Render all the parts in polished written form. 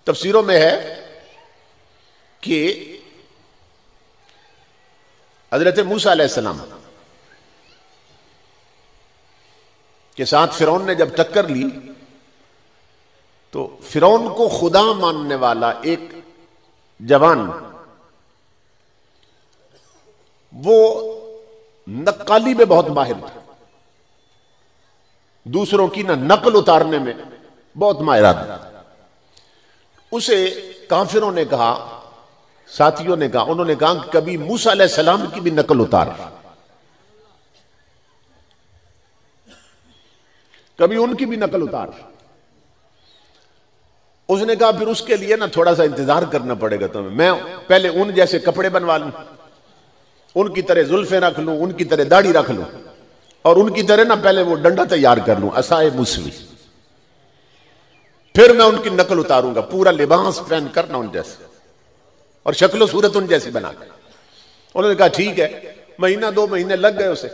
تفسیروں میں ہے کہ حضرت موسیٰ علیہ السلام کے ساتھ فرعون نے جب ٹکر لی تو فرعون کو خدا ماننے والا ایک جوان وہ نقالی میں بہت ماہر تھا، دوسروں کی نقل اتارنے میں بہت ماہر تھا. اسے کافروں نے کہا، ساتھیوں نے کہا، انہوں نے کہا کہ کبھی موسیٰ علیہ السلام کی بھی نقل اتار، کبھی ان کی بھی نقل اتار. اس نے کہا پھر اس کے لیے تھوڑا سا انتظار کرنا پڑے گا تمہیں. میں پہلے ان جیسے کپڑے بنوا لوں، ان کی طرح زلفیں رکھ لوں، ان کی طرح داڑھی رکھ لوں، اور ان کی طرح پہلے وہ ڈنڈا تیار کر لوں، عصائے موسوی، پھر میں ان کی نقل اتاروں گا، پورا لباس پہن کر ان جیسے اور شکل و صورت ان جیسی بنا کر. انہوں نے کہا ٹھیک ہے. مہینہ 2 مہینے لگ گئے، اسے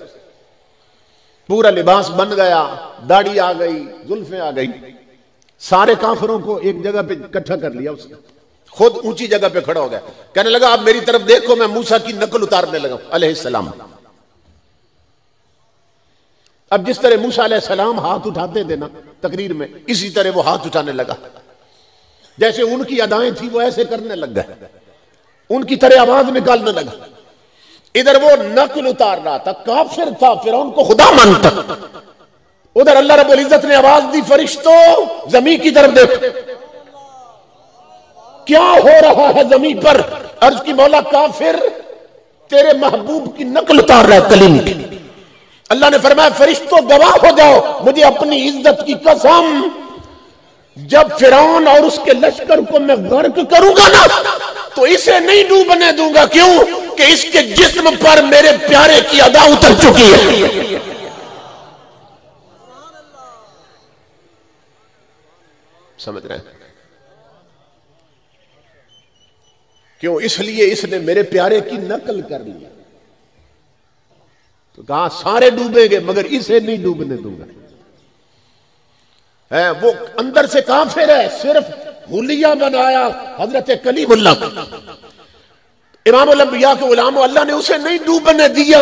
پورا لباس بن گیا، داڑھی آ گئی، زلفیں آ گئی. سارے کافروں کو ایک جگہ پہ اکٹھا کر لیا، اس نے خود اونچی جگہ پہ کھڑا ہو گیا، کہنے لگا آپ میری طرف دیکھو، میں موسیٰ کی نقل اتارنے لگا علیہ السلام. اب جس طرح موسیٰ علیہ السلام ہاتھ اٹھاتے تھے تقریر میں، اسی طرح وہ ہاتھ اٹھانے لگا، جیسے ان کی ادائیں تھی وہ ایسے کرنے لگ گئے، ان کی طرح آواز نکالنے لگا. ادھر وہ نقل اتار رہا تھا، کافر تھا، فرعون کو خدا مانتا. ادھر اللہ رب العزت نے آواز دی فرشتوں زمین کی طرف دیکھو، کیا ہو رہا ہے زمین پر. عرض کی مولا کافر تیرے محبوب کی نقل اتار رہا ہے کلیم کی. اللہ نے فرمایا فرشتوں گواہ ہو جاؤ، مجھے اپنی عزت کی قسم، جب فرعون اور اس کے لشکر کو میں غرق کروں گا تو اسے نہیں ڈوبنے دوں گا. کیوں کہ اس کے جسم پر میرے پیارے کی ادا اتر چکی ہے. سمجھ رہے ہیں؟ کیوں؟ اس لیے اس نے میرے پیارے کی نقل کر لی. تو کہا سارے ڈوبیں گے مگر اسے نہیں ڈوبنے دوں گا. وہ اندر سے کافر ہے، صرف حلیہ بنایا حضرت کلیم اللہ، امام الانبیاء کے غلام، اللہ نے اسے نہیں ڈوبنے دیا.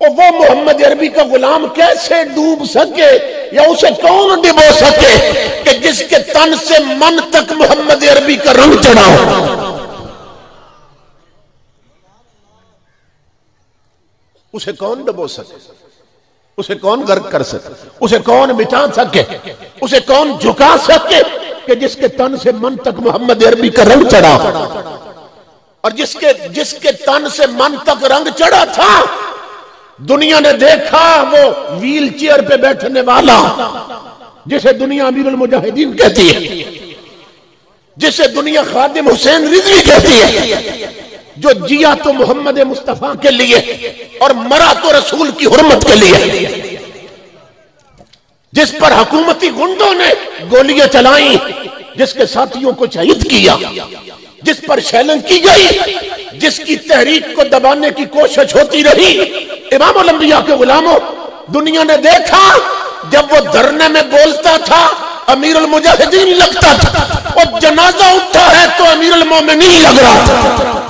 اور وہ محمد عربی کا غلام کیسے ڈوب سکے، یا اسے کون ڈبو سکے کہ جس کے تن سے من تک محمد عربی کا رنگ چڑھا ہو. اسے کون ڈبو سکے، اسے کون غرق کر سکے، اسے کون مٹا سکے، اسے کون جھکا سکے کہ جس کے تن سے من تک محمد عربی کا رنگ چڑھا. اور جس کے تن سے من تک رنگ چڑھا تھا، دنیا نے دیکھا وہ ویل چیئر پہ بیٹھنے والا جسے دنیا امیر المجاہدین کہتی ہے، جسے دنیا خادم حسین رضوی کہتی ہے، جو جیا تو محمد مصطفیٰ کے لیے اور مرا تو رسول کی حرمت کے لیے، جس پر حکومتی گنڈوں نے گولیاں چلائیں، جس کے ساتھیوں کو شہید کیا، جس پر شیلنگ کی گئی، جس کی تحریک کو دبانے کی کوشش ہوتی رہی. امام الانبیاء کے غلاموں، دنیا نے دیکھا جب وہ دھرنے میں بولتا تھا امیر المجاہدین لگتا تھا، اور جنازہ اٹھا ہے تو امیر المومنین لگ رہا تھا.